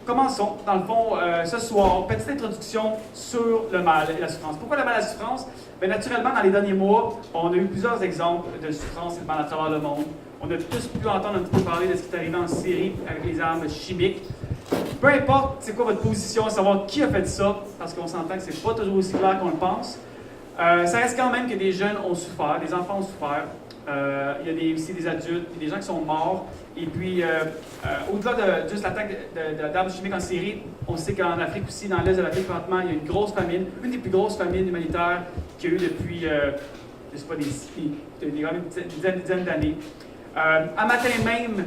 Commençons. Dans le fond, ce soir, petite introduction sur le mal et la souffrance. Pourquoi le mal et la souffrance? Naturellement, dans les derniers mois, on a eu plusieurs exemples de souffrance et de mal à travers le monde. On a tous pu entendre un petit peu parler de ce qui est arrivé en Syrie avec les armes chimiques. Peu importe c'est quoi votre position, savoir qui a fait ça, parce qu'on s'entend que c'est pas toujours aussi clair qu'on le pense. Ça reste quand même que des jeunes ont souffert, des enfants ont souffert. Il y a aussi des adultes, des gens qui sont morts. Et puis, au-delà de juste l'attaque d'armes chimiques en Syrie, on sait qu'en Afrique aussi, dans l'est de l'Afrique, présentement, il y a une grosse famine, une des plus grosses famines humanitaires qu'il y a eu depuis, je ne sais pas, des dizaines d'années. À matin même,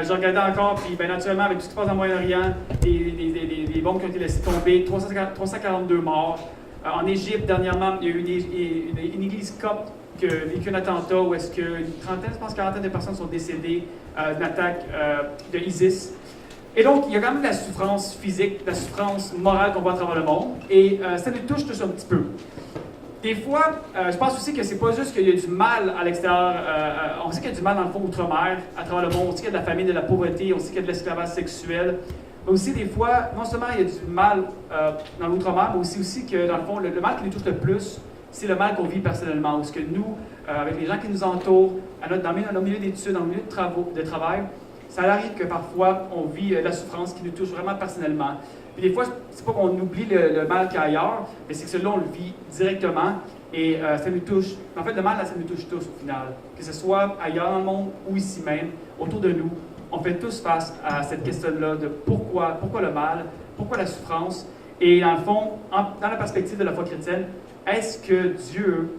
je regardais encore, puis naturellement, avec tout ce qui se passe en Moyen-Orient, des bombes qui ont été laissées tomber, 342 morts. En Égypte, dernièrement, il y a eu une église copte qui a vécu un attentat où est-ce qu'une trentaine, je pense, quarantaine de personnes sont décédées d'une attaque de ISIS. Et donc, il y a quand même de la souffrance physique, de la souffrance morale qu'on voit à travers le monde, et ça nous touche tous un petit peu. Des fois, je pense aussi que c'est pas juste qu'il y a du mal à l'extérieur, on sait qu'il y a du mal dans le fond outre-mer, à travers le monde, on sait qu'il y a de la famine, de la pauvreté, on sait qu'il y a de l'esclavage sexuel, mais aussi des fois, non seulement il y a du mal dans l'outre-mer, mais aussi que dans le fond, le mal qui nous touche le plus, c'est le mal qu'on vit personnellement, parce que nous, avec les gens qui nous entourent, dans nos milieux d'études, dans nos milieux de travail, ça arrive que parfois on vit de la souffrance qui nous touche vraiment personnellement. Puis des fois, c'est pas qu'on oublie le mal qu'il y a ailleurs, mais c'est que celui-là, on le vit directement et ça nous touche. En fait, le mal, là, ça nous touche tous au final. Que ce soit ailleurs dans le monde ou ici même, autour de nous, on fait tous face à cette question-là de pourquoi le mal, pourquoi la souffrance. Et dans le fond, dans la perspective de la foi chrétienne, est-ce que Dieu,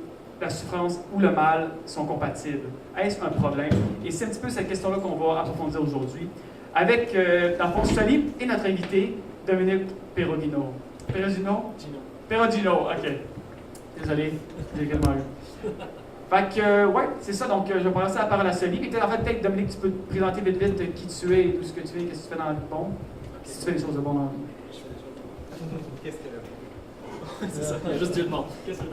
la souffrance ou le mal sont compatibles? Est-ce un problème? Et c'est un petit peu cette question-là qu'on va approfondir aujourd'hui avec, dans le fond, Soli et notre invité, Dominique Perugino. Perugino? Perugino, ok. Désolé, j'ai également eu. Fait que, ouais, c'est ça. Donc, je vais passer la parole à Soli. Et peut-être, Dominique, tu peux te présenter vite qui tu es et tout ce que tu fais, qu'est-ce que tu fais dans la vie de bon? Si tu fais des choses de bon dans la vie. Je fais des choses de bon. Qu'est-ce que c'est ça, il y a juste Dieu de bon. Salut,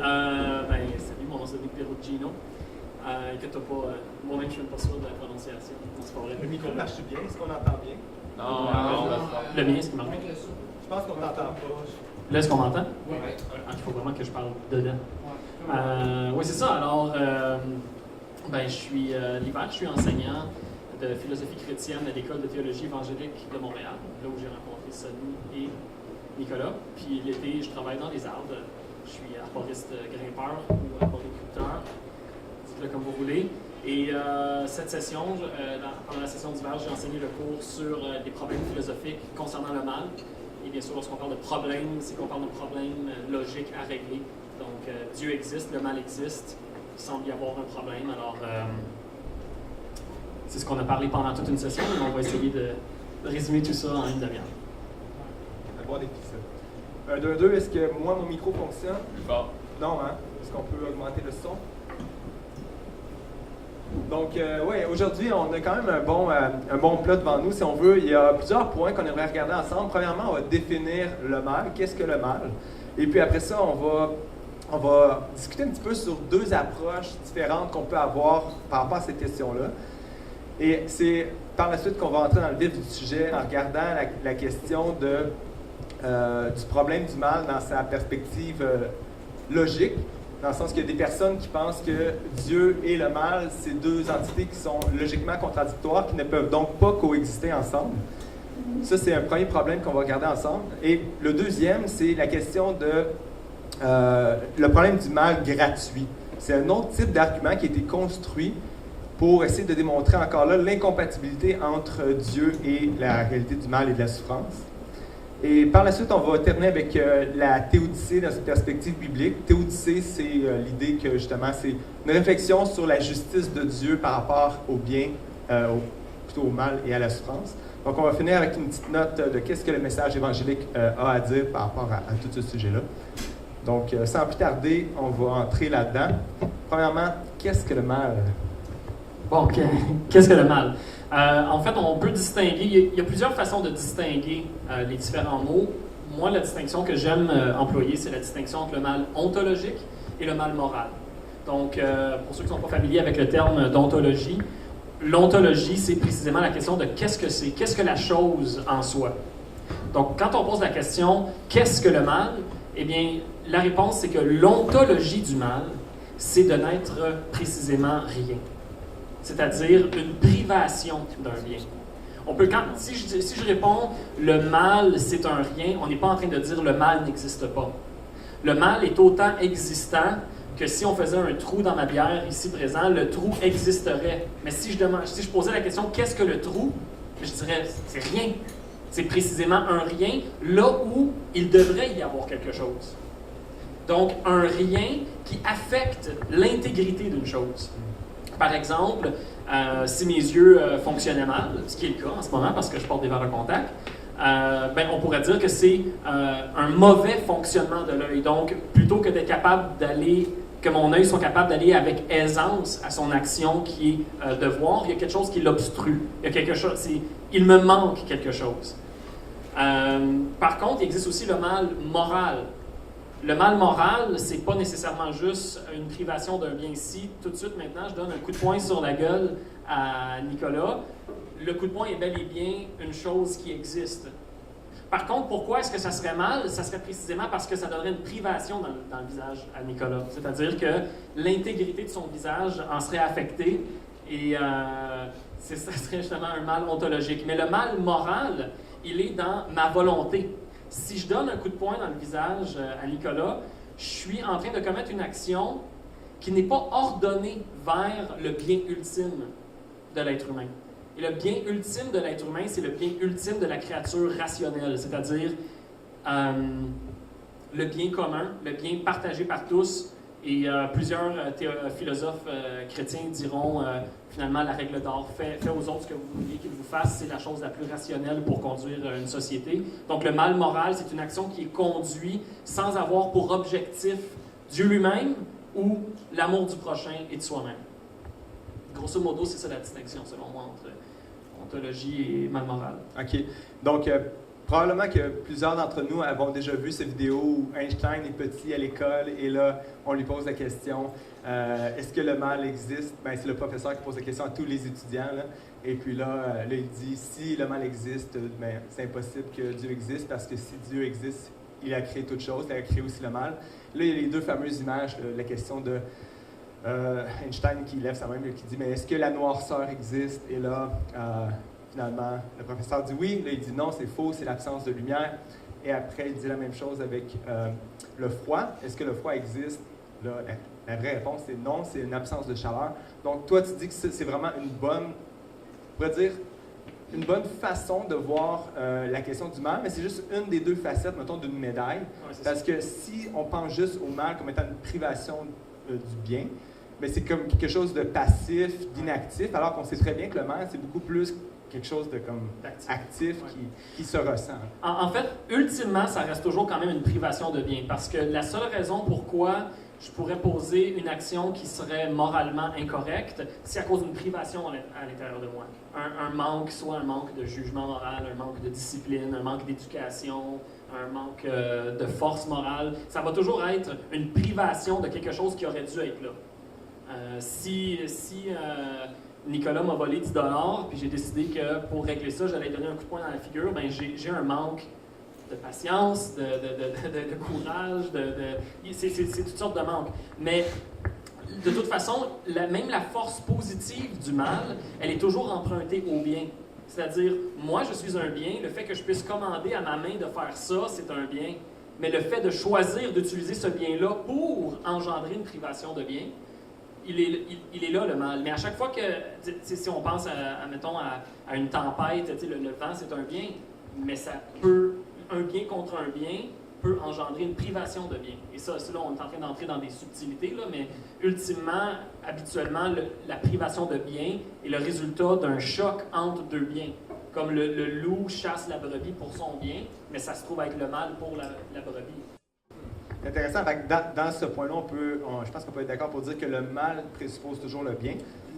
mon nom c'est Dominique Perugino. Inquiète-toi pas, moi-même je suis pas sûr de la prononciation. Le micro marche bien? Est-ce qu'on entend bien? Non. Le mien, est-ce qu'il marche? Je pense qu'on t'entend pas. Là, est-ce qu'on m'entend? Oui. Il faut vraiment que je parle dedans. Oui, c'est ça. Alors, je suis l'hiver, je suis enseignant de philosophie chrétienne à l'École de théologie évangélique de Montréal, là où j'ai rencontré Sonny et Nicolas. Puis l'été, je travaille dans les arbres. Je suis arboriste grimpeur ou arboriculteur, dites-le comme vous voulez. Et cette session, pendant la session d'hiver, j'ai enseigné le cours sur des problèmes philosophiques concernant le mal. Et bien sûr, lorsqu'on parle de problèmes, c'est qu'on parle de problèmes logiques à régler. Donc, Dieu existe, le mal existe, il semble y avoir un problème. Alors, c'est ce qu'on a parlé pendant toute une session, et on va essayer de résumer tout ça en une demi-heure. Avoir des ficelles. 1, 2, 2, est-ce que moi, mon micro fonctionne? Plus fort. Non, hein? Est-ce qu'on peut augmenter le son? Donc, oui, aujourd'hui, on a quand même un bon plat devant nous, si on veut. Il y a plusieurs points qu'on aimerait regarder ensemble. Premièrement, on va définir le mal. Qu'est-ce que le mal? Et puis après ça, on va discuter un petit peu sur deux approches différentes qu'on peut avoir par rapport à cette question-là. Et c'est par la suite qu'on va entrer dans le vif du sujet en regardant la question du problème du mal dans sa perspective logique, dans le sens qu'il y a des personnes qui pensent que Dieu et le mal, c'est deux entités qui sont logiquement contradictoires, qui ne peuvent donc pas coexister ensemble. Ça, c'est un premier problème qu'on va regarder ensemble. Et le deuxième, c'est la question le problème du mal gratuit. C'est un autre type d'argument qui a été construit pour essayer de démontrer encore là l'incompatibilité entre Dieu et la réalité du mal et de la souffrance. Et par la suite, on va terminer avec la théodicée dans une perspective biblique. Théodicée, c'est l'idée que justement, c'est une réflexion sur la justice de Dieu par rapport au bien, plutôt au mal et à la souffrance. Donc, on va finir avec une petite note de qu'est-ce que le message évangélique a à dire par rapport à tout ce sujet-là. Donc, sans plus tarder, on va entrer là-dedans. Premièrement, qu'est-ce que le mal? Bon, qu'est-ce que le mal? En fait, on peut distinguer, il y a plusieurs façons de distinguer les différents mots. Moi, la distinction que j'aime employer, c'est la distinction entre le mal ontologique et le mal moral. Donc, pour ceux qui ne sont pas familiers avec le terme d'ontologie, l'ontologie, c'est précisément la question de qu'est-ce que c'est, qu'est-ce que la chose en soi. Donc, quand on pose la question « qu'est-ce que le mal ?» eh bien, la réponse, c'est que l'ontologie du mal, c'est de n'être précisément rien. C'est-à-dire une privation d'un bien. Si je réponds « le mal, c'est un rien », on n'est pas en train de dire « le mal n'existe pas ». Le mal est autant existant que si on faisait un trou dans ma bière ici présent, le trou existerait. Mais si je posais la question « qu'est-ce que le trou ?» je dirais « c'est rien ». C'est précisément un rien, là où il devrait y avoir quelque chose. Donc, un rien qui affecte l'intégrité d'une chose. Par exemple, si mes yeux fonctionnaient mal, ce qui est le cas en ce moment parce que je porte des verres à contact, on pourrait dire que c'est un mauvais fonctionnement de l'œil. Donc, plutôt que d'être capable d'aller, que mon œil soit capable d'aller avec aisance à son action qui est de voir, il y a quelque chose qui l'obstrue. Il me manque quelque chose. Par contre, il existe aussi le mal moral. Le mal moral, c'est pas nécessairement juste une privation d'un bien. Si tout de suite maintenant je donne un coup de poing sur la gueule à Nicolas, le coup de poing est bel et bien une chose qui existe. Par contre, pourquoi est-ce que ça serait mal? Ça serait précisément parce que ça donnerait une privation dans le visage à Nicolas. C'est-à-dire que l'intégrité de son visage en serait affectée et ça serait justement un mal ontologique. Mais le mal moral, il est dans ma volonté. Si je donne un coup de poing dans le visage à Nicolas, je suis en train de commettre une action qui n'est pas ordonnée vers le bien ultime de l'être humain. Et le bien ultime de l'être humain, c'est le bien ultime de la créature rationnelle, c'est-à-dire le bien commun, le bien partagé par tous. Et plusieurs philosophes chrétiens diront finalement la règle d'or, faites aux autres ce que vous vouliez qu'ils vous fassent, c'est la chose la plus rationnelle pour conduire une société. Donc le mal moral, c'est une action qui est conduite sans avoir pour objectif Dieu lui-même ou l'amour du prochain et de soi-même. Grosso modo, c'est ça la distinction selon moi entre ontologie et mal moral. OK. Donc, probablement que plusieurs d'entre nous avons déjà vu cette vidéo où Einstein est petit à l'école et là, on lui pose la question est-ce que le mal existe? Ben, c'est le professeur qui pose la question à tous les étudiants. Là. Et puis là, il dit si le mal existe, ben, c'est impossible que Dieu existe parce que si Dieu existe, il a créé toute chose, il a créé aussi le mal. Là, il y a les deux fameuses images, la question de Einstein qui lève sa main et qui dit mais est-ce que la noirceur existe? Et là, finalement, le professeur dit oui. Là, il dit non, c'est faux, c'est l'absence de lumière. Et après, il dit la même chose avec le froid. Est-ce que le froid existe? Là, la vraie réponse, c'est non, c'est une absence de chaleur. Donc, toi, tu dis que c'est vraiment une bonne, on pourrait dire, une bonne façon de voir la question du mal, mais c'est juste une des deux facettes, mettons, d'une médaille. Ouais, parce que si on pense juste au mal comme étant une privation du bien, mais c'est comme quelque chose de passif, d'inactif, alors qu'on sait très bien que le mal, c'est beaucoup plus quelque chose de comme actif qui se ressent. En fait, ultimement, ça reste toujours quand même une privation de bien, parce que la seule raison pourquoi je pourrais poser une action qui serait moralement incorrecte, c'est à cause d'une privation à l'intérieur de moi. Un manque, soit un manque de jugement moral, un manque de discipline, un manque d'éducation, un manque de force morale. Ça va toujours être une privation de quelque chose qui aurait dû être là. Si Nicolas m'a volé 10 $, puis j'ai décidé que pour régler ça, j'allais donner un coup de poing dans la figure, ben j'ai un manque de patience, de courage, c'est toutes sortes de manques. Mais de toute façon, même la force positive du mal, elle est toujours empruntée au bien. C'est-à-dire, moi, je suis un bien, le fait que je puisse commander à ma main de faire ça, c'est un bien. Mais le fait de choisir d'utiliser ce bien-là pour engendrer une privation de bien, il est là, le mal. Mais à chaque fois que, si on pense mettons, à une tempête, le vent, c'est un bien, mais un bien contre un bien peut engendrer une privation de bien. Et ça, là, on est en train d'entrer dans des subtilités, là, mais ultimement, habituellement, la privation de bien est le résultat d'un choc entre deux biens. Comme le loup chasse la brebis pour son bien, mais ça se trouve être le mal pour la brebis. Intéressant. Dans ce point-là, je pense qu'on peut être d'accord pour dire que le mal présuppose toujours le bien.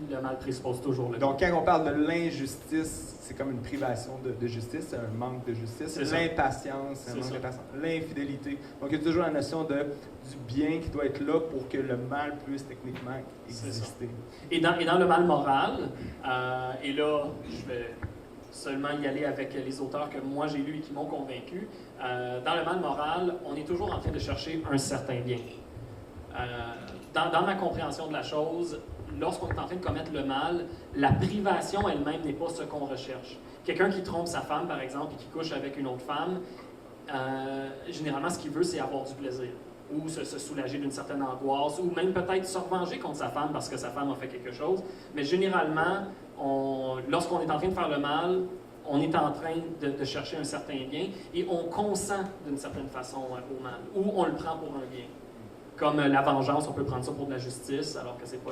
le mal présuppose toujours le bien. Donc, quand on parle de l'injustice, c'est comme une privation de justice, c'est un manque de justice. C'est ça. L'impatience, c'est un C'est manque ça. de patience. L'infidélité. Donc, il y a toujours la notion du bien qui doit être là pour que le mal puisse techniquement C'est ça. exister. Et dans le mal moral, et là, je vais seulement y aller avec les auteurs que moi j'ai lus et qui m'ont convaincu, dans le mal moral, on est toujours en train de chercher un certain bien. Dans ma compréhension de la chose, lorsqu'on est en train de commettre le mal, la privation elle-même n'est pas ce qu'on recherche. Quelqu'un qui trompe sa femme, par exemple, et qui couche avec une autre femme, généralement, ce qu'il veut, c'est avoir du plaisir, ou se soulager d'une certaine angoisse, ou même peut-être se revenger contre sa femme parce que sa femme a fait quelque chose. Mais généralement, lorsqu'on est en train de faire le mal, on est en train de chercher un certain bien et on consent d'une certaine façon au mal, ou on le prend pour un bien. Comme la vengeance, on peut prendre ça pour de la justice, alors que ce n'est pas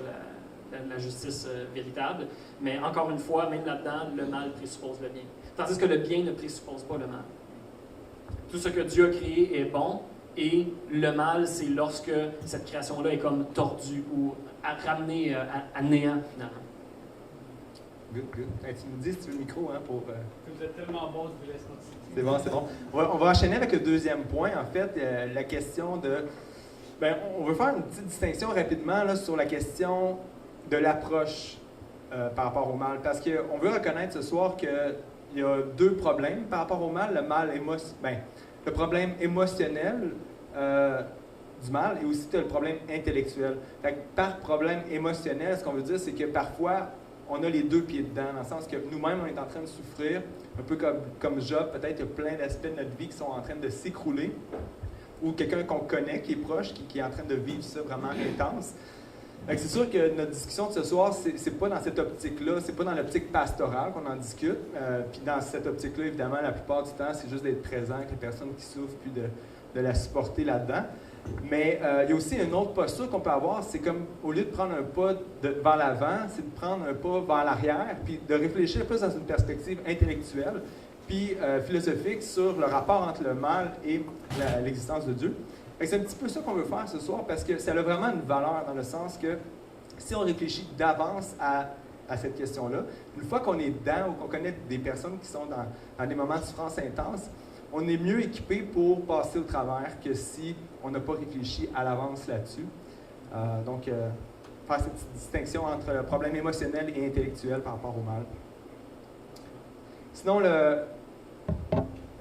la justice véritable. Mais encore une fois, même là-dedans, le mal présuppose le bien. Tandis que le bien ne présuppose pas le mal. Tout ce que Dieu a créé est bon, et le mal, c'est lorsque cette création-là est comme tordue ou ramenée à néant, finalement. Good, good. Hey, tu me dis si tu veux le micro pour... Vous êtes tellement bon, je vous laisse continuer. C'est bon, c'est bon. On va enchaîner avec le deuxième point, en fait, la question de... on veut faire une petite distinction rapidement là, sur la question de l'approche par rapport au mal, parce qu'on veut reconnaître ce soir qu'il y a deux problèmes par rapport au mal, le problème émotionnel du mal et aussi le problème intellectuel. Fait que par problème émotionnel, ce qu'on veut dire, c'est que parfois, on a les deux pieds dedans, dans le sens que nous-mêmes, on est en train de souffrir, un peu comme Job, peut-être il y a plein d'aspects de notre vie qui sont en train de s'écrouler, ou quelqu'un qu'on connaît, qui est proche, qui est en train de vivre ça vraiment intense. C'est sûr que notre discussion de ce soir, c'est pas dans cette optique-là, c'est pas dans l'optique pastorale qu'on en discute. Puis dans cette optique-là, évidemment, la plupart du temps, c'est juste d'être présent avec les personnes qui souffrent, puis de la supporter là-dedans. Mais il y a aussi une autre posture qu'on peut avoir, c'est comme, au lieu de prendre un pas vers l'avant, c'est de prendre un pas vers l'arrière, puis de réfléchir plus dans une perspective intellectuelle, puis philosophique sur le rapport entre le mal et l'existence de Dieu. C'est un petit peu ça qu'on veut faire ce soir, parce que ça a vraiment une valeur dans le sens que si on réfléchit d'avance à cette question-là, une fois qu'on est dedans ou qu'on connaît des personnes qui sont dans des moments de souffrance intense, on est mieux équipé pour passer au travers que si on n'a pas réfléchi à l'avance là-dessus. Donc, faire cette petite distinction entre le problème émotionnel et intellectuel par rapport au mal. Sinon,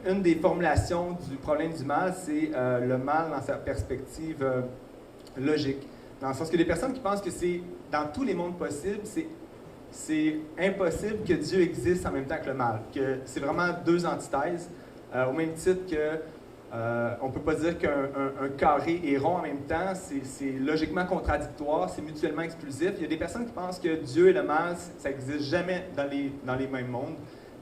une des formulations du problème du mal, c'est le mal dans sa perspective logique. Dans le sens que les personnes qui pensent que c'est dans tous les mondes possibles, c'est impossible que Dieu existe en même temps que le mal, que c'est vraiment deux antithèses, au même titre que on ne peut pas dire qu'un carré est rond en même temps, c'est logiquement contradictoire, c'est mutuellement exclusif. Il y a des personnes qui pensent que Dieu et le mal, ça n'existe jamais dans les mêmes mondes.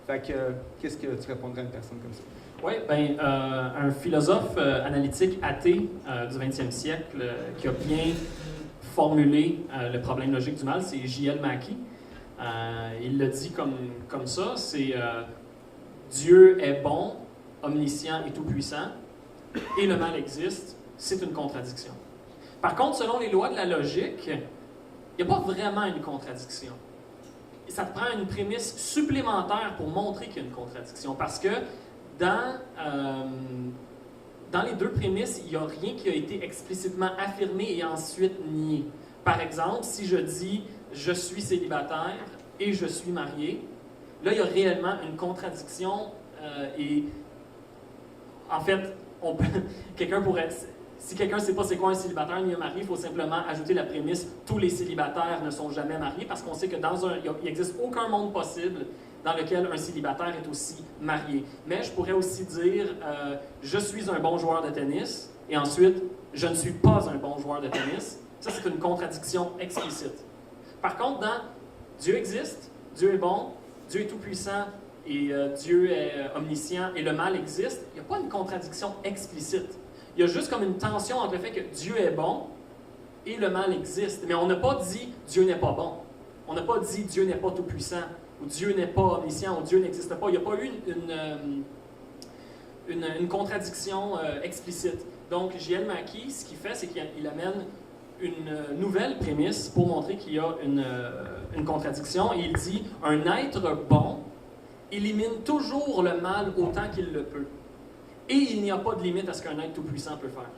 Fait que, qu'est-ce que tu répondrais à une personne comme ça? Oui, un philosophe analytique athée du 20e siècle qui a bien formulé le problème logique du mal, c'est J.L. Mackie. Il le dit comme ça, c'est Dieu est bon, omniscient et tout-puissant, et le mal existe, c'est une contradiction. Par contre, selon les lois de la logique, il n'y a pas vraiment une contradiction. Ça te prend une prémisse supplémentaire pour montrer qu'il y a une contradiction, parce que dans les deux prémisses, il n'y a rien qui a été explicitement affirmé et ensuite nié. Par exemple, si je dis « je suis célibataire et je suis marié », là, il y a réellement une contradiction et en fait, si quelqu'un ne sait pas c'est quoi un célibataire ni un marié, il faut simplement ajouter la prémisse « tous les célibataires ne sont jamais mariés » parce qu'on sait que il n'existe aucun monde possible dans lequel un célibataire est aussi marié. Mais je pourrais aussi dire je suis un bon joueur de tennis et ensuite je ne suis pas un bon joueur de tennis. Ça, c'est une contradiction explicite. Par contre, dans Dieu existe, Dieu est bon, Dieu est tout-puissant et Dieu est omniscient et le mal existe, il n'y a pas une contradiction explicite. Il y a juste comme une tension entre le fait que Dieu est bon et le mal existe. Mais on n'a pas dit Dieu n'est pas bon. On n'a pas dit Dieu n'est pas tout-puissant ou Dieu n'est pas omniscient ou Dieu n'existe pas. Il n'y a pas eu une contradiction explicite. Donc, J.L. Mackie, ce qu'il fait, c'est qu'il amène une nouvelle prémisse pour montrer qu'il y a une contradiction. Et il dit « Un être bon élimine toujours le mal autant qu'il le peut. Et il n'y a pas de limite à ce qu'un être tout-puissant peut faire. »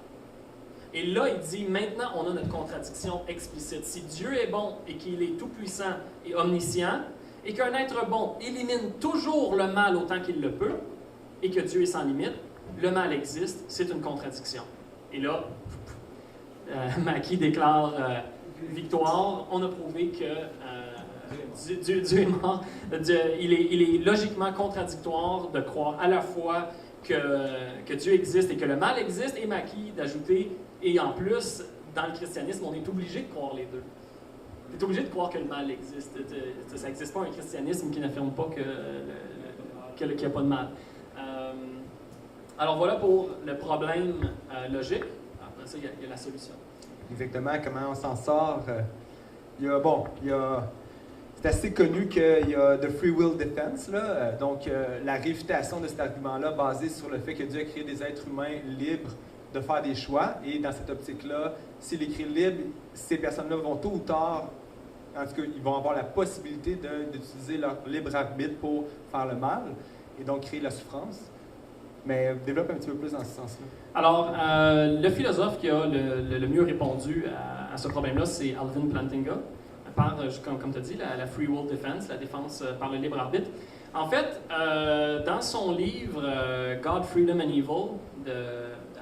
Et là, il dit, maintenant, on a notre contradiction explicite. Si Dieu est bon et qu'il est tout-puissant et omniscient, et qu'un être bon élimine toujours le mal autant qu'il le peut, et que Dieu est sans limite, le mal existe, c'est une contradiction. Et là, Mackie déclare victoire. On a prouvé que Dieu est mort. Il est logiquement contradictoire de croire à la fois que Dieu existe et que le mal existe, et Mackie d'ajouter, et en plus, dans le christianisme, on est obligé de croire les deux. On est obligé de croire que le mal existe. Ça n'existe pas un christianisme qui n'affirme pas qu'il n'y a pas de mal. Alors voilà pour le problème logique. Après ça, il y a la solution. Exactement, comment on s'en sort. C'est assez connu qu'il y a the free will defense, là. Donc la réfutation de cet argument-là basé sur le fait que Dieu a créé des êtres humains libres de faire des choix. Et dans cette optique-là, s'il écrit libre, ces personnes-là vont tôt ou tard, en tout cas, ils vont avoir la possibilité d'utiliser leur libre arbitre pour faire le mal et donc créer la souffrance. Mais développe un petit peu plus dans ce sens-là. Alors, le philosophe qui a le mieux répondu à ce problème-là, c'est Alvin Plantinga, par, comme tu as dit, la free will defense, la défense par le libre arbitre. En fait, dans son livre God, Freedom and Evil de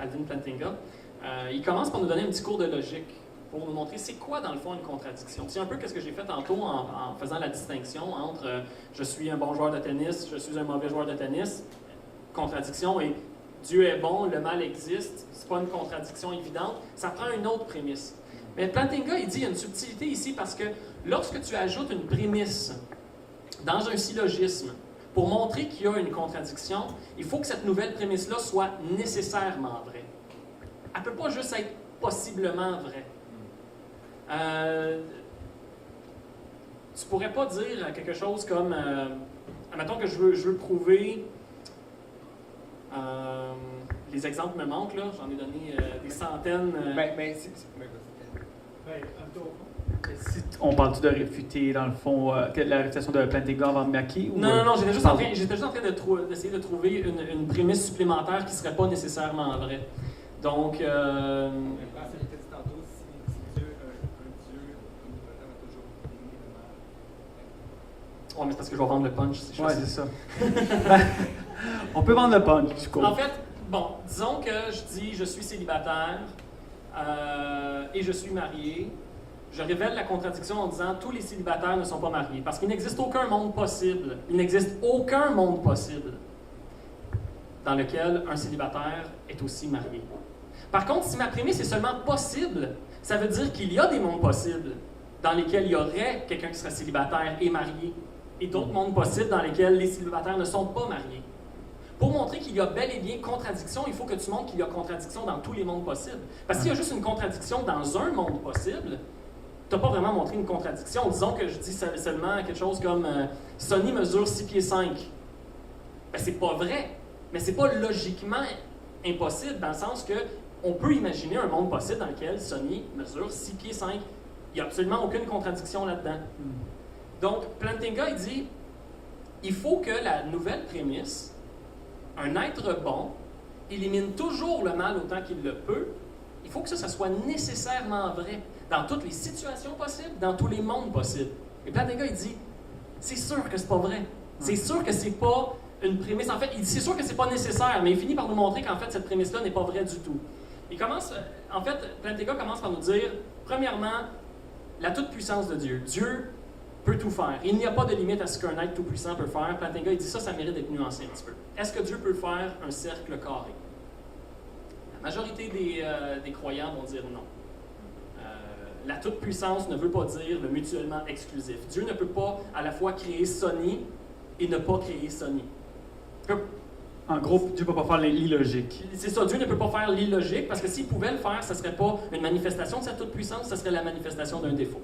Alvin Plantinga, il commence par nous donner un petit cours de logique pour nous montrer c'est quoi dans le fond une contradiction. C'est un peu ce que j'ai fait tantôt en faisant la distinction entre je suis un bon joueur de tennis, je suis un mauvais joueur de tennis, contradiction, et Dieu est bon, le mal existe, c'est pas une contradiction évidente, ça prend une autre prémisse. Mais Plantinga, il dit il y a une subtilité ici parce que lorsque tu ajoutes une prémisse dans un syllogisme pour montrer qu'il y a une contradiction, il faut que cette nouvelle prémisse-là soit nécessairement vraie. Elle ne peut pas juste être possiblement vraie. Tu pourrais pas dire quelque chose comme admettons que je veux prouver les exemples me manquent, là, j'en ai donné des centaines. Si on parle-tu de réfuter, dans le fond, la réfutation de Plantinga avant Mackie? Non, j'étais juste en train d'essayer de trouver une prémisse supplémentaire qui ne serait pas nécessairement vraie. Donc... mais c'est parce que je vais vendre le punch. C'est ça. On peut vendre le punch, du coup. En fait, disons que je dis je suis célibataire et je suis marié. Je révèle la contradiction en disant tous les célibataires ne sont pas mariés. Parce qu'il n'existe aucun monde possible. Il n'existe aucun monde possible dans lequel un célibataire est aussi marié. Par contre, si ma prémisse est seulement possible, ça veut dire qu'il y a des mondes possibles dans lesquels il y aurait quelqu'un qui serait célibataire et marié, et d'autres mondes possibles dans lesquels les célibataires ne sont pas mariés. Pour montrer qu'il y a bel et bien contradiction, il faut que tu montres qu'il y a contradiction dans tous les mondes possibles. Parce qu'il y a juste une contradiction dans un monde possible, tu n'as pas vraiment montré une contradiction. Disons que je dis seulement quelque chose comme Sonny mesure 6 pieds 5. Ben, c'est pas vrai, mais c'est pas logiquement impossible dans le sens que on peut imaginer un monde possible dans lequel Sonny mesure 6 pieds 5. Il n'y a absolument aucune contradiction là-dedans. Donc, Plantinga, il dit, il faut que la nouvelle prémisse, un être bon, élimine toujours le mal autant qu'il le peut. Il faut que ça soit nécessairement vrai dans toutes les situations possibles, dans tous les mondes possibles. Et Plantinga, il dit, c'est sûr que c'est pas vrai. C'est sûr que c'est pas une prémisse. En fait, il dit, c'est sûr que c'est pas nécessaire, mais il finit par nous montrer qu'en fait, cette prémisse-là n'est pas vraie du tout. Plantinga commence par nous dire, premièrement, la toute-puissance de Dieu. Dieu peut tout faire. Il n'y a pas de limite à ce qu'un être tout-puissant peut faire. Plantinga, il dit ça mérite d'être nuancé un petit peu. Est-ce que Dieu peut faire un cercle carré? La majorité des croyants vont dire non. La toute-puissance ne veut pas dire le mutuellement exclusif. Dieu ne peut pas à la fois créer Sonny et ne pas créer Sonny. En gros, Dieu ne peut pas faire l'illogique. C'est ça, Dieu ne peut pas faire l'illogique, parce que s'il pouvait le faire, ce ne serait pas une manifestation de sa toute-puissance, ce serait la manifestation d'un défaut.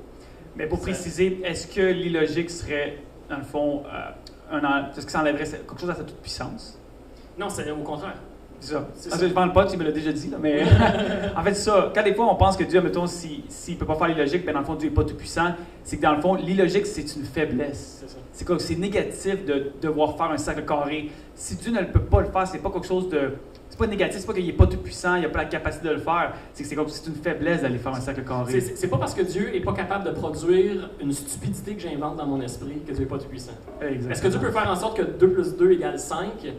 Mais pour préciser, est-ce que l'illogique serait, dans le fond, est-ce que ça enlèverait quelque chose à sa toute-puissance? Non, c'est au contraire. C'est ça. C'est Ah, ça. je vends le pot, tu me l'as déjà dit, là, mais en fait, c'est ça. Quand des fois, on pense que Dieu, mettons, s'il ne peut pas faire l'illogique, ben dans le fond, Dieu n'est pas tout-puissant, c'est que dans le fond, l'illogique, c'est une faiblesse. C'est ça. C'est quoi? C'est négatif de devoir faire un cercle carré. Si Dieu ne peut pas le faire, c'est pas quelque chose de... C'est pas négatif, c'est pas qu'il n'est pas tout-puissant, il n'a pas la capacité de le faire. C'est que c'est comme si c'est une faiblesse d'aller faire un cercle carré. C'est pas parce que Dieu n'est pas capable de produire une stupidité que j'invente dans mon esprit que Dieu n'est pas tout-puissant. Exactement. Est-ce que Dieu peut faire en sorte que 2 plus 2 égale 5?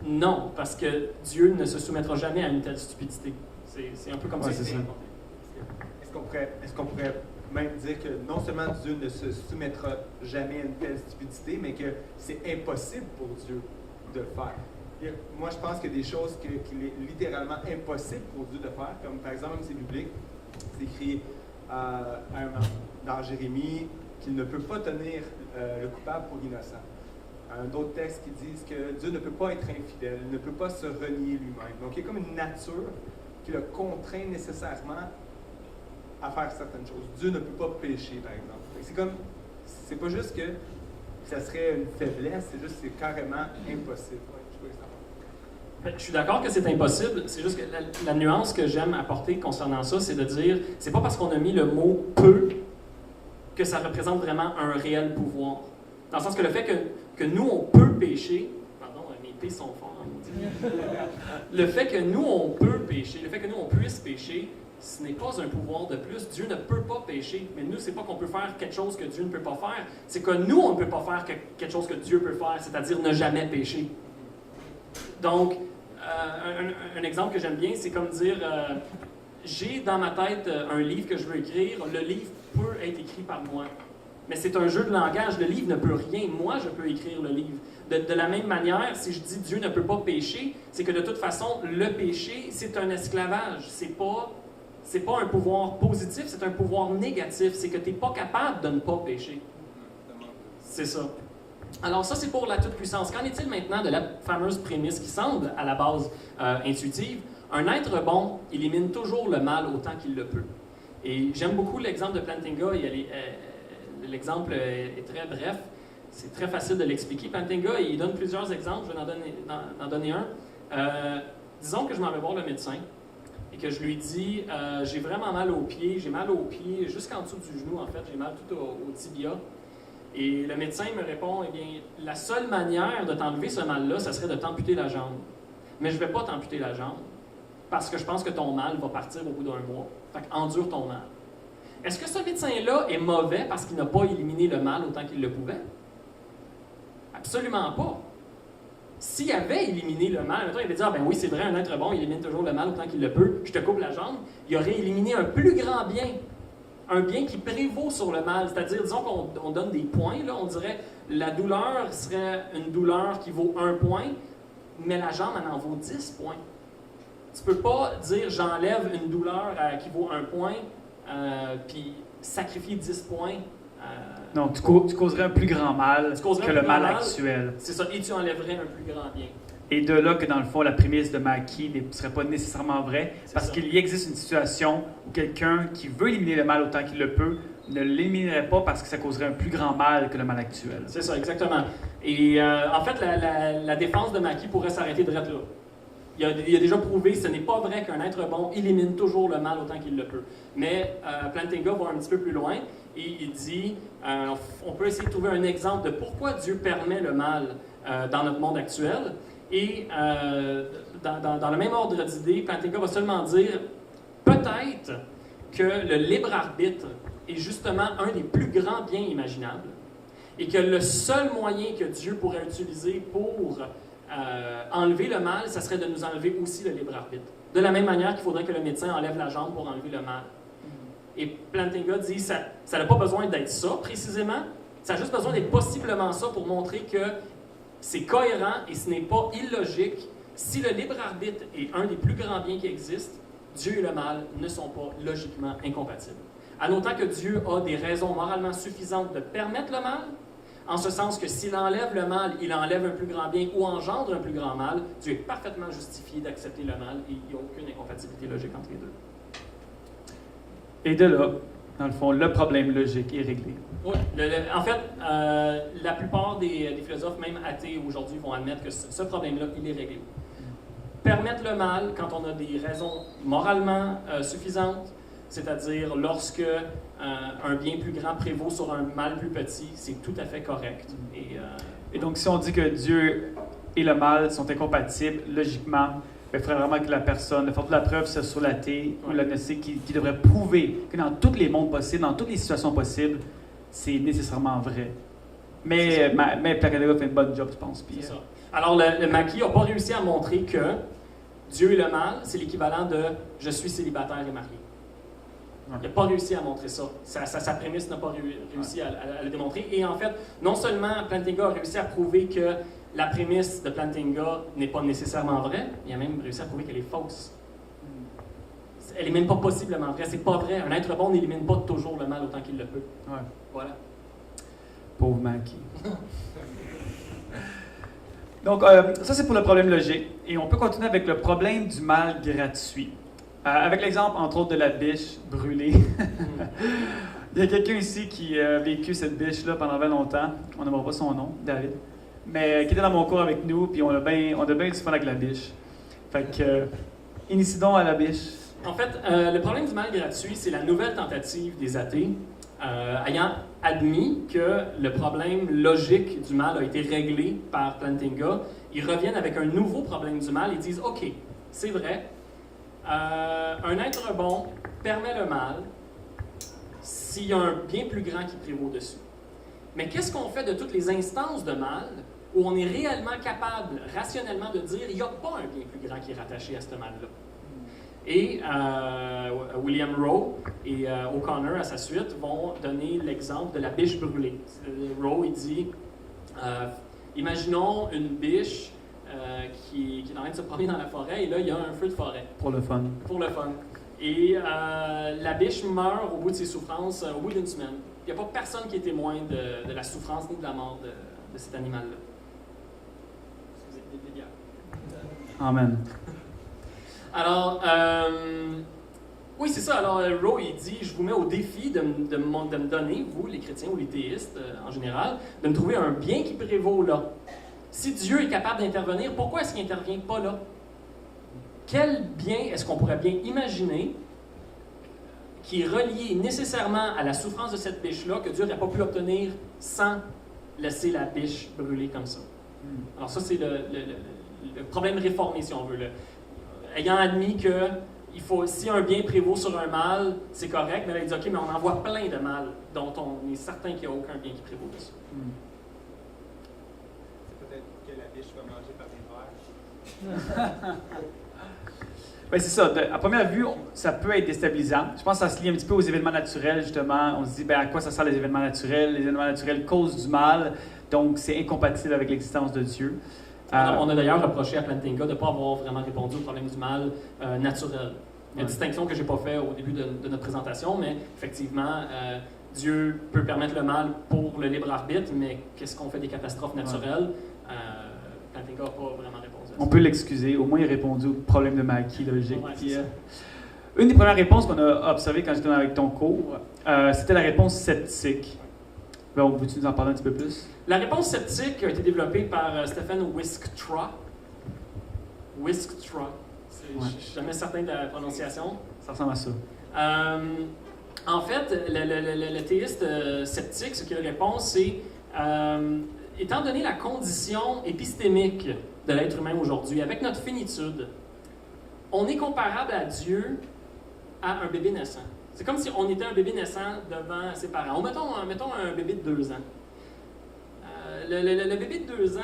Non, parce que Dieu ne se soumettra jamais à une telle stupidité. C'est un peu comme Ouais, ça. c'est ça. Est-ce qu'on pourrait même dire que non seulement Dieu ne se soumettra jamais à une telle stupidité, mais que c'est impossible pour Dieu de le faire? Moi, je pense qu'il y a des choses qu'il est littéralement impossible pour Dieu de faire, comme par exemple, c'est biblique, c'est écrit dans Jérémie qu'il ne peut pas tenir le coupable pour l'innocent. D'autres textes qui disent que Dieu ne peut pas être infidèle, il ne peut pas se renier lui-même. Donc, il y a comme une nature qui le contraint nécessairement à faire certaines choses. Dieu ne peut pas pécher, par exemple. C'est pas juste que ça serait une faiblesse, c'est juste que c'est carrément impossible. Je suis d'accord que c'est impossible, c'est juste que la nuance que j'aime apporter concernant ça, c'est de dire, c'est pas parce qu'on a mis le mot « peut » que ça représente vraiment un réel pouvoir. Dans le sens que le fait que nous, on peut pécher, pardon, mes P sont forts, hein, le fait que nous, on peut pécher, le fait que nous, on puisse pécher, ce n'est pas un pouvoir de plus. Dieu ne peut pas pécher, mais nous, c'est pas qu'on peut faire quelque chose que Dieu ne peut pas faire, c'est que nous, on ne peut pas faire quelque chose que Dieu peut faire, c'est-à-dire ne jamais pécher. Donc, un exemple que j'aime bien, c'est comme dire, j'ai dans ma tête un livre que je veux écrire, le livre peut être écrit par moi. Mais c'est un jeu de langage, le livre ne peut rien, moi je peux écrire le livre. De la même manière, si je dis Dieu ne peut pas pécher, c'est que de toute façon, le péché, c'est un esclavage. C'est pas un pouvoir positif, c'est un pouvoir négatif. C'est que tu n'es pas capable de ne pas pécher. C'est ça. Alors ça, c'est pour la toute-puissance. Qu'en est-il maintenant de la fameuse prémisse qui semble, à la base, intuitive? Un être bon élimine toujours le mal autant qu'il le peut. Et j'aime beaucoup l'exemple de Plantinga. L'exemple est très bref. C'est très facile de l'expliquer. Plantinga, il donne plusieurs exemples. Je vais en donner un. Disons que je m'en vais voir le médecin et que je lui dis j'ai vraiment mal aux pieds. J'ai mal aux pieds jusqu'en dessous du genou, en fait. J'ai mal tout au tibia. Et le médecin me répond, eh bien, la seule manière de t'enlever ce mal-là, ça serait de t'amputer la jambe. Mais je ne vais pas t'amputer la jambe, parce que je pense que ton mal va partir au bout d'un mois. Fait qu'endure ton mal. Est-ce que ce médecin-là est mauvais parce qu'il n'a pas éliminé le mal autant qu'il le pouvait? Absolument pas. S'il avait éliminé le mal, il avait dit, ah ben oui, c'est vrai, un être bon, il élimine toujours le mal autant qu'il le peut, je te coupe la jambe, il aurait éliminé un plus grand bien. Un bien qui prévaut sur le mal, c'est-à-dire, disons qu'on donne des points, là, on dirait la douleur serait une douleur qui vaut 1 point, mais la jambe, elle en vaut 10 points. Tu ne peux pas dire j'enlève une douleur qui vaut 1 point, puis sacrifier 10 points. Non, tu causerais un plus grand mal que le mal actuel. C'est ça, et tu enlèverais un plus grand bien. Et de là que, dans le fond, la prémisse de Mackie ne serait pas nécessairement vraie, parce qu'il y existe une situation où quelqu'un qui veut éliminer le mal autant qu'il le peut ne l'éliminerait pas parce que ça causerait un plus grand mal que le mal actuel. C'est ça, exactement. Et en fait, la défense de Mackie pourrait s'arrêter direct là. Il a déjà prouvé que ce n'est pas vrai qu'un être bon élimine toujours le mal autant qu'il le peut. Mais Plantinga va un petit peu plus loin et il dit on peut essayer de trouver un exemple de pourquoi Dieu permet le mal dans notre monde actuel. Et dans le même ordre d'idée, Plantinga va seulement dire peut-être que le libre arbitre est justement un des plus grands biens imaginables et que le seul moyen que Dieu pourrait utiliser pour enlever le mal, ça serait de nous enlever aussi le libre arbitre. De la même manière qu'il faudrait que le médecin enlève la jambe pour enlever le mal. Et Plantinga dit ça n'a pas besoin d'être ça précisément, ça a juste besoin d'être possiblement ça pour montrer que c'est cohérent et ce n'est pas illogique. Si le libre arbitre est un des plus grands biens qui existent, Dieu et le mal ne sont pas logiquement incompatibles. En autant que Dieu a des raisons moralement suffisantes de permettre le mal, en ce sens que s'il enlève le mal, il enlève un plus grand bien ou engendre un plus grand mal, Dieu est parfaitement justifié d'accepter le mal et il n'y a aucune incompatibilité logique entre les deux. Et de là, dans le fond, le problème logique est réglé. Oui. En fait, la plupart des philosophes, même athées aujourd'hui, vont admettre que ce problème-là, il est réglé. permettre le mal quand on a des raisons moralement suffisantes, c'est-à-dire lorsque un bien plus grand prévaut sur un mal plus petit, c'est tout à fait correct. Et donc, si on dit que Dieu et le mal sont incompatibles, logiquement, il faudrait vraiment que la personne, de la preuve, soit sur l'athée ou l'agnostique qui devrait prouver que dans tous les mondes possibles, dans toutes les situations possibles, c'est nécessairement vrai. Mais Plantinga fait une bonne job, je pense. Puis, c'est ça. Alors, le Mackie n'a pas réussi à montrer que Dieu et le mal, c'est l'équivalent de « je suis célibataire et marié ». Il n'a pas réussi à montrer ça. Sa prémisse n'a pas réussi à le démontrer. Et en fait, non seulement Plantinga a réussi à prouver que la prémisse de Plantinga n'est pas nécessairement vraie, il a même réussi à prouver qu'elle est fausse. Elle n'est même pas possiblement vraie. C'est pas vrai. Un être bon n'élimine pas toujours le mal autant qu'il le peut. Ouais. Voilà. Pauvre Mackie. Donc, ça, c'est pour le problème logique. Et on peut continuer avec le problème du mal gratuit. Avec l'exemple, entre autres, de la biche brûlée. Il y a quelqu'un ici qui a vécu cette biche-là pendant 20 longtemps. On n'aimera pas son nom, David. Mais qui était dans mon cours avec nous, puis on a bien du fun avec la biche. Fait que, initie donc à la biche. En fait, le problème du mal gratuit, c'est la nouvelle tentative des athées, ayant admis que le problème logique du mal a été réglé par Plantinga. Ils reviennent avec un nouveau problème du mal et disent « OK, c'est vrai, un être bon permet le mal s'il y a un bien plus grand qui prévaut dessus. Mais qu'est-ce qu'on fait de toutes les instances de mal où on est réellement capable, rationnellement, de dire il n'y a pas un bien plus grand qui est rattaché à ce mal-là? » Et William Rowe et O'Connor, à sa suite, vont donner l'exemple de la biche brûlée. Rowe, il dit imaginons une biche qui est en train de se promener dans la forêt, et là, il y a un feu de forêt. Pour le fun. Pour le fun. Et la biche meurt au bout de ses souffrances, au bout d'une semaine. Il n'y a pas personne qui est témoin de la souffrance ni de la mort de cet animal-là. Vous êtes des dégâts. Amen. Alors, oui, c'est ça. Alors, Rowe, il dit, je vous mets au défi de me donner, vous, les chrétiens ou les théistes en général, de me trouver un bien qui prévaut là. Si Dieu est capable d'intervenir, pourquoi est-ce qu'il n'intervient pas là? Quel bien est-ce qu'on pourrait bien imaginer qui est relié nécessairement à la souffrance de cette biche-là que Dieu n'aurait pas pu obtenir sans laisser la biche brûler comme ça? Alors ça, c'est le problème réformé, si on veut. Ayant admis que si un bien prévaut sur un mal, c'est correct, mais là, il dit, OK, mais on en voit plein de mal dont on est certain qu'il n'y a aucun bien qui prévaut dessus. C'est peut-être que la biche va manger par des vers. Ben c'est ça. À première vue, ça peut être déstabilisant. Je pense que ça se lie un petit peu aux événements naturels, justement. On se dit, à quoi ça sert les événements naturels? Les événements naturels causent du mal, donc c'est incompatible avec l'existence de Dieu. On a d'ailleurs reproché à Plantinga de ne pas avoir vraiment répondu au problème du mal naturel. Une distinction que je n'ai pas faite au début de notre présentation, mais effectivement, Dieu peut permettre le mal pour le libre arbitre, mais qu'est-ce qu'on fait des catastrophes naturelles? Plantinga n'a pas vraiment répondu. On peut l'excuser, au moins il a répondu au problème de Mackie logique. Ouais, Puis, une des premières réponses qu'on a observées quand j'étais avec ton cours, c'était la réponse sceptique. Ben, peux-tu nous en parler un petit peu plus? La réponse sceptique a été développée par Stephen Wisktra. Wisktra. Je ne suis jamais certain de la prononciation. Ça ressemble à ça. En fait, le théiste sceptique, ce qu'il répond, c'est étant donné la condition épistémique de l'être humain aujourd'hui, avec notre finitude, on est comparable à Dieu à un bébé naissant. C'est comme si on était un bébé naissant devant ses parents. Mettons un bébé de 2 ans. Le bébé de 2 ans,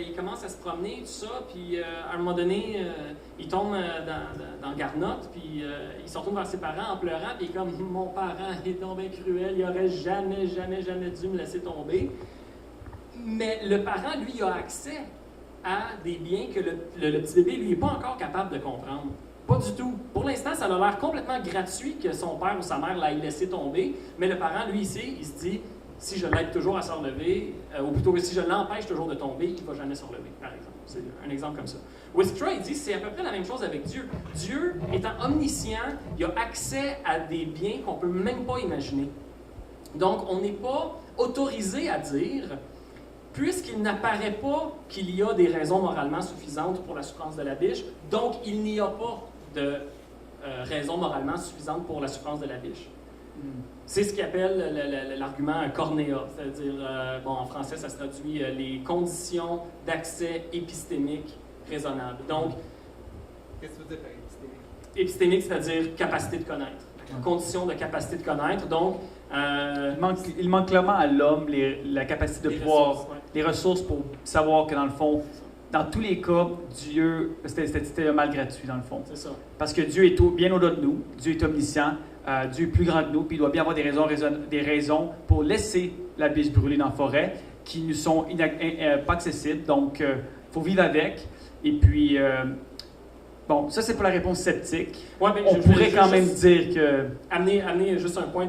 il commence à se promener, tout ça, puis à un moment donné, il tombe dans le garnotte, puis il se retourne vers ses parents en pleurant, puis il est comme « Mon parent est tombé cruel, il n'aurait jamais dû me laisser tomber. » Mais le parent, lui, a accès à des biens que le petit bébé, lui, n'est pas encore capable de comprendre. Pas du tout. Pour l'instant, ça a l'air complètement gratuit que son père ou sa mère l'ait laissé tomber, mais le parent, lui, il se dit, si je l'aide toujours à se relever, ou plutôt si je l'empêche toujours de tomber, il ne va jamais se relever, par exemple. C'est un exemple comme ça. Wisktra, il dit, c'est à peu près la même chose avec Dieu. Dieu, étant omniscient, il a accès à des biens qu'on ne peut même pas imaginer. Donc, on n'est pas autorisé à dire puisqu'il n'apparaît pas qu'il y a des raisons moralement suffisantes pour la souffrance de la biche, donc il n'y a pas de raison moralement suffisante pour la souffrance de la biche. C'est ce qu'ils appellent l'argument cornéa, c'est-à-dire, en français, ça se traduit les conditions d'accès épistémique raisonnables. Donc, qu'est-ce que tu veux dire par épistémique? Épistémique, c'est-à-dire capacité de connaître. Conditions de capacité de connaître. Donc, il manque clairement à l'homme la capacité de pouvoir, ressources, les ressources pour savoir que dans le fond, dans tous les cas, Dieu, c'était un mal gratuit dans le fond. C'est ça. Parce que Dieu est bien au-delà de nous, Dieu est omniscient, Dieu est plus grand que nous, puis il doit bien avoir des raisons pour laisser la biche brûler dans la forêt qui nous sont pas accessibles. Donc, il faut vivre avec. Et puis, bon, ça c'est pour la réponse sceptique. Ouais, ben, on pourrait quand même dire que... Amener juste un point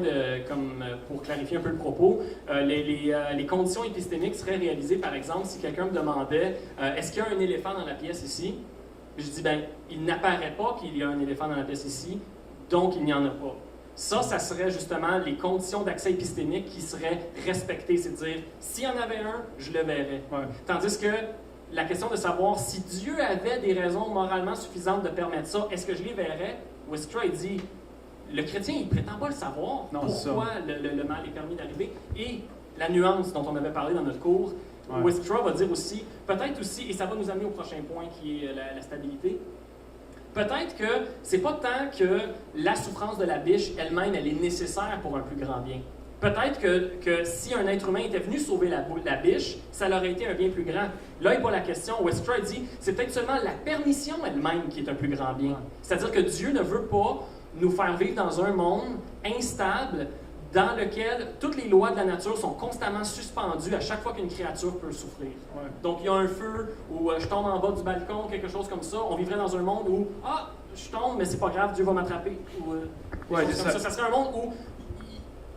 pour clarifier un peu le propos. Les conditions épistémiques seraient réalisées, par exemple, si quelqu'un me demandait est-ce qu'il y a un éléphant dans la pièce ici? Je dis, ben, il n'apparaît pas qu'il y a un éléphant dans la pièce ici, donc il n'y en a pas. Ça serait justement les conditions d'accès épistémique qui seraient respectées. C'est-à-dire, s'il y en avait un, je le verrais. Ouais. Tandis que la question de savoir si Dieu avait des raisons moralement suffisantes de permettre ça, est-ce que je les verrais? Westra, il dit, le chrétien, il ne prétend pas le savoir. Non, pourquoi le mal est permis d'arriver. Et la nuance dont on avait parlé dans notre cours, ouais. Westra va dire aussi, peut-être aussi, et ça va nous amener au prochain point qui est la stabilité, peut-être que c'est pas tant que la souffrance de la biche elle-même, elle est nécessaire pour un plus grand bien. Peut-être que si un être humain était venu sauver la biche, ça aurait été un bien plus grand. Là, il pose la question, Westra dit, c'est peut-être seulement la permission elle-même qui est un plus grand bien. C'est-à-dire que Dieu ne veut pas nous faire vivre dans un monde instable dans lequel toutes les lois de la nature sont constamment suspendues à chaque fois qu'une créature peut souffrir. Ouais. Donc, il y a un feu, ou je tombe en bas du balcon, quelque chose comme ça. On vivrait dans un monde où, je tombe, mais c'est pas grave, Dieu va m'attraper. Ou ouais, comme ça. Ça serait un monde où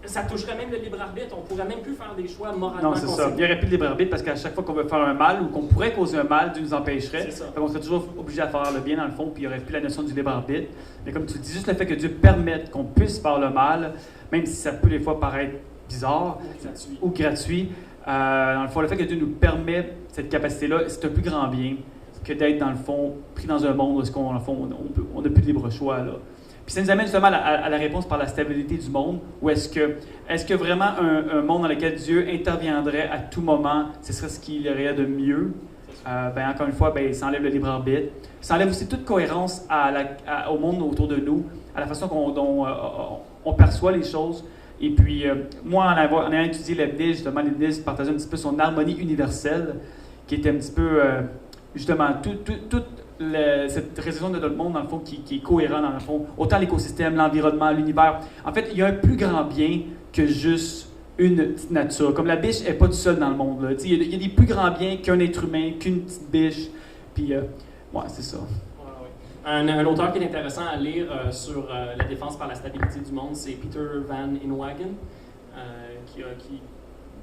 ça toucherait même le libre arbitre. On pourrait même plus faire des choix moralement Non, c'est ça. Il n'y aurait plus de libre arbitre parce qu'à chaque fois qu'on veut faire un mal ou qu'on pourrait causer un mal, Dieu nous empêcherait. C'est ça. Donc, on serait toujours obligé à faire le bien dans le fond, puis il n'y aurait plus la notion du libre arbitre. Mais comme tu dis, juste le fait que Dieu permette qu'on puisse faire le mal, même si ça peut des fois paraître bizarre ou gratuit, dans le fond, le fait que Dieu nous permet cette capacité-là, c'est un plus grand bien que d'être, dans le fond, pris dans un monde où on n'a plus de libre choix. Là. Puis ça nous amène justement à la réponse par la stabilité du monde, ou est-ce que vraiment un monde dans lequel Dieu interviendrait à tout moment, ce serait ce qu'il y aurait de mieux? Encore une fois, ça enlève le libre arbitre. Ça enlève aussi toute cohérence au monde autour de nous, à la façon dont on perçoit les choses. Et puis, moi, en ayant étudié Leibniz, justement, Leibniz partageait un petit peu son harmonie universelle, qui était un petit peu, justement, cette réalisation de notre monde, dans le fond, qui est cohérent, dans le fond, autant l'écosystème, l'environnement, l'univers. En fait, il y a un plus grand bien que juste une petite nature. Comme la biche n'est pas toute seule dans le monde. Là. Il y a des plus grands biens qu'un être humain, qu'une petite biche. Puis, c'est ça. Un auteur qui est intéressant à lire sur la défense par la stabilité du monde, c'est Peter Van Inwagen, qui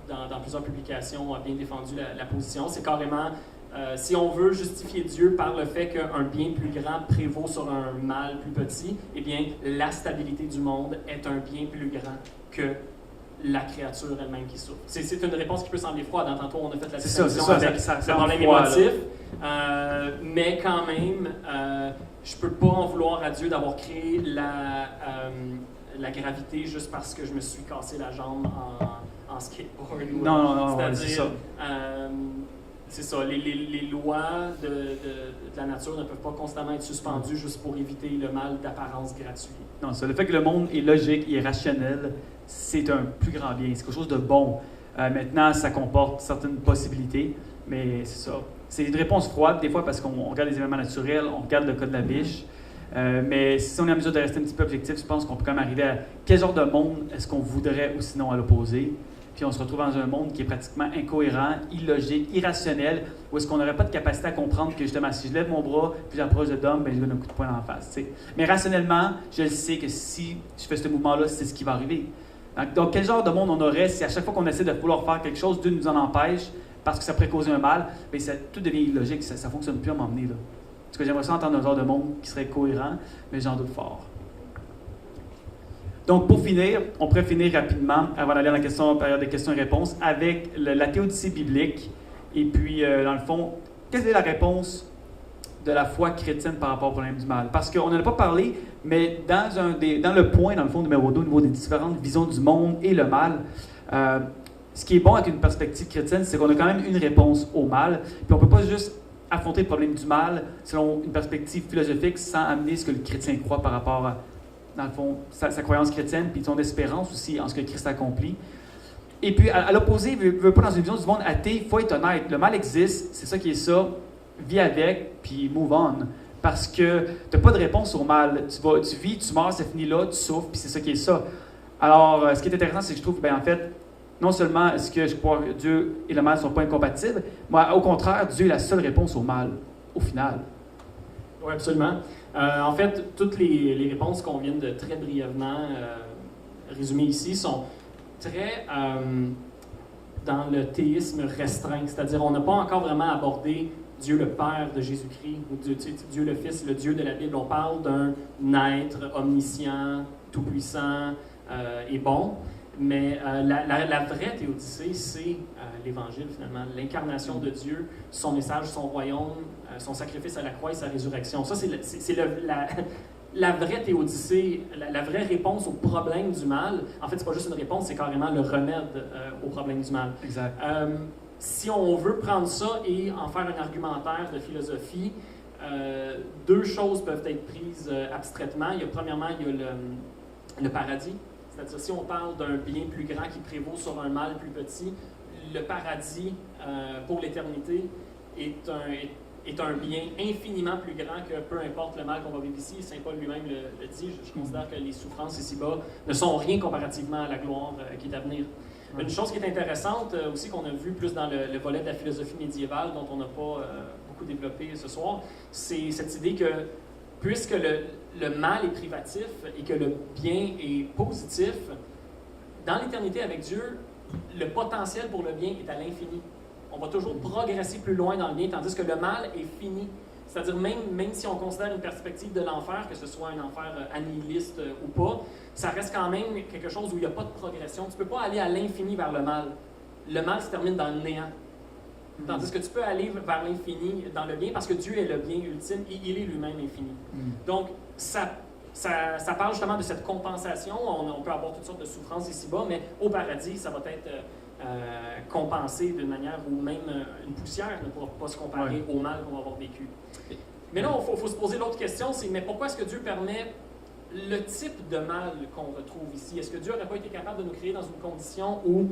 dans plusieurs publications, a bien défendu la position. C'est carrément... si on veut justifier Dieu par le fait qu'un bien plus grand prévaut sur un mal plus petit, eh bien, la stabilité du monde est un bien plus grand que la créature elle-même qui souffre. C'est une réponse qui peut sembler froide. Tantôt, on a fait la distinction avec le problème émotif. Mais quand même, je ne peux pas en vouloir à Dieu d'avoir créé la gravité juste parce que je me suis cassé la jambe en skateboard. Non, c'est ça. C'est ça, les lois de la nature ne peuvent pas constamment être suspendues juste pour éviter le mal d'apparence gratuit. Non, ça, le fait que le monde est logique et rationnel, c'est un plus grand bien, c'est quelque chose de bon. Maintenant, ça comporte certaines possibilités, mais c'est ça. C'est une réponse froide, des fois, parce qu'on regarde les événements naturels, on regarde le cas de la biche. Mais si on est en mesure de rester un petit peu objectif, je pense qu'on peut quand même arriver à quel genre de monde est-ce qu'on voudrait ou sinon à l'opposé. Puis on se retrouve dans un monde qui est pratiquement incohérent, illogique, irrationnel, où est-ce qu'on n'aurait pas de capacité à comprendre que justement, si je lève mon bras, puis j'approche de Dom, je donne un coup de poing dans la face. T'sais. Mais rationnellement, je le sais que si je fais ce mouvement-là, c'est ce qui va arriver. Donc, quel genre de monde on aurait si à chaque fois qu'on essaie de vouloir faire quelque chose, Dieu nous en empêche parce que ça pourrait causer un mal, bien, tout devient illogique, ça ne fonctionne plus à m'emmener. Là. Parce que j'aimerais ça entendre un genre de monde qui serait cohérent, mais j'en doute fort. Donc, pour finir, on pourrait finir rapidement, avant d'aller dans la période de questions et réponses, avec la théodicée biblique Et puis, dans le fond, quelle est la réponse de la foi chrétienne par rapport au problème du mal? Parce qu'on n'en a pas parlé, mais dans le point, dans le fond, numéro 2, au niveau des différentes visions du monde et le mal, ce qui est bon avec une perspective chrétienne, c'est qu'on a quand même une réponse au mal. Puis on ne peut pas juste affronter le problème du mal selon une perspective philosophique sans amener ce que le chrétien croit par rapport à, dans le fond, sa croyance chrétienne, puis son espérance aussi en ce que Christ accomplit. Et puis, à l'opposé, veut pas dans une vision du monde athée, il faut être honnête. Le mal existe, c'est ça qui est ça. Vis avec, puis move on. Parce que tu n'as pas de réponse au mal. Tu vis, tu meurs, ça finit là, tu souffres, puis c'est ça qui est ça. Alors, ce qui est intéressant, c'est que je trouve, en fait, non seulement est-ce que je crois que Dieu et le mal ne sont pas incompatibles, mais au contraire, Dieu est la seule réponse au mal, au final. Oui, absolument. En fait, toutes les réponses qu'on vient de très brièvement résumer ici sont très dans le théisme restreint, c'est-à-dire on n'a pas encore vraiment abordé Dieu le Père de Jésus-Christ ou Dieu le Fils, le Dieu de la Bible. On parle d'un être omniscient, tout-puissant et bon, mais la vraie théodicée, c'est l'Évangile finalement, l'incarnation de Dieu, son message, son royaume, son sacrifice à la croix et sa résurrection. Ça, c'est la vraie théodicée, la vraie réponse au problème du mal. En fait, c'est pas juste une réponse, c'est carrément le remède au problème du mal. Exact. Si on veut prendre ça et en faire un argumentaire de philosophie, deux choses peuvent être prises abstraitement. Premièrement, il y a le paradis. C'est-à-dire, si on parle d'un bien plus grand qui prévaut sur un mal plus petit, le paradis pour l'éternité est un bien infiniment plus grand que peu importe le mal qu'on va vivre ici. Saint Paul lui-même le dit. Je considère que les souffrances ici-bas ne sont rien comparativement à la gloire qui est à venir. Une chose qui est intéressante aussi, qu'on a vu plus dans le volet de la philosophie médiévale, dont on n'a pas beaucoup développé ce soir, c'est cette idée que puisque le mal est privatif et que le bien est positif, dans l'éternité avec Dieu, le potentiel pour le bien est à l'infini. On va toujours progresser plus loin dans le bien, tandis que le mal est fini. C'est-à-dire, même si on considère une perspective de l'enfer, que ce soit un enfer annihiliste ou pas, ça reste quand même quelque chose où il n'y a pas de progression. Tu ne peux pas aller à l'infini vers le mal. Le mal se termine dans le néant. Tandis que tu peux aller vers l'infini dans le bien, parce que Dieu est le bien ultime et il est lui-même infini. Donc, ça parle justement de cette compensation. On peut avoir toutes sortes de souffrances ici-bas, mais au paradis, ça va être compensé d'une manière où même une poussière ne pourra pas se comparer au mal qu'on va avoir vécu. Mais là, il faut se poser l'autre question, c'est mais pourquoi est-ce que Dieu permet le type de mal qu'on retrouve ici? Est-ce que Dieu n'aurait pas été capable de nous créer dans une condition où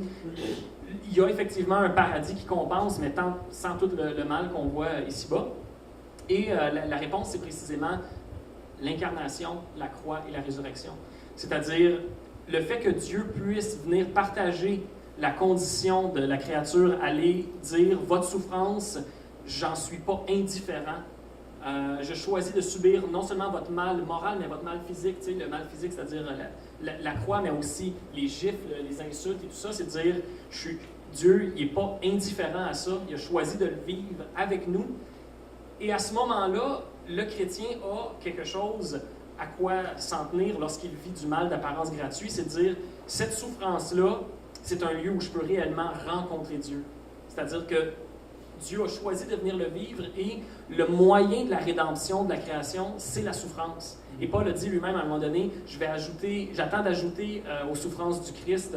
il y a effectivement un paradis qui compense, mais sans tout le mal qu'on voit ici-bas? Et la réponse, c'est précisément l'incarnation, la croix et la résurrection. C'est-à-dire le fait que Dieu puisse venir partager la condition de la créature, aller dire « votre souffrance, j'en suis pas indifférent ». Je choisis de subir non seulement votre mal moral, mais votre mal physique. Tu sais, le mal physique, c'est-à-dire la croix, mais aussi les gifles, les insultes et tout ça. C'est de dire, Dieu n'est pas indifférent à ça. Il a choisi de le vivre avec nous. Et à ce moment-là, le chrétien a quelque chose à quoi s'en tenir lorsqu'il vit du mal d'apparence gratuite. C'est de dire, cette souffrance-là, c'est un lieu où je peux réellement rencontrer Dieu. C'est-à-dire que Dieu a choisi de venir le vivre et le moyen de la rédemption, de la création, c'est la souffrance. Et Paul a dit lui-même à un moment donné, j'attends d'ajouter aux souffrances du Christ,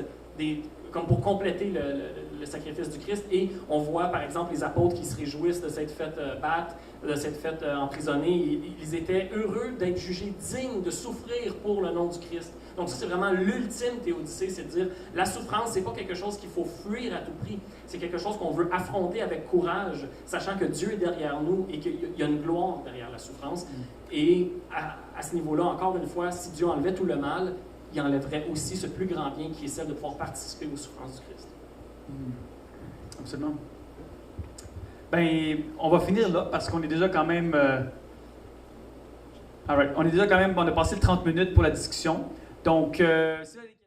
comme pour compléter le sacrifice du Christ. Et on voit par exemple les apôtres qui se réjouissent de s'être fait battre, de s'être fait emprisonner. Ils étaient heureux d'être jugés dignes de souffrir pour le nom du Christ. Donc ça, c'est vraiment l'ultime théodicée, c'est de dire la souffrance, c'est pas quelque chose qu'il faut fuir à tout prix. C'est quelque chose qu'on veut affronter avec courage, sachant que Dieu est derrière nous et qu'il y a une gloire derrière la souffrance. Et à ce niveau-là, encore une fois, si Dieu enlevait tout le mal, il enlèverait aussi ce plus grand bien qui est celle de pouvoir participer aux souffrances du Christ. Absolument. Ben, on va finir là parce qu'on est déjà quand même... on a passé 30 minutes pour la discussion. Donc, si vous avez des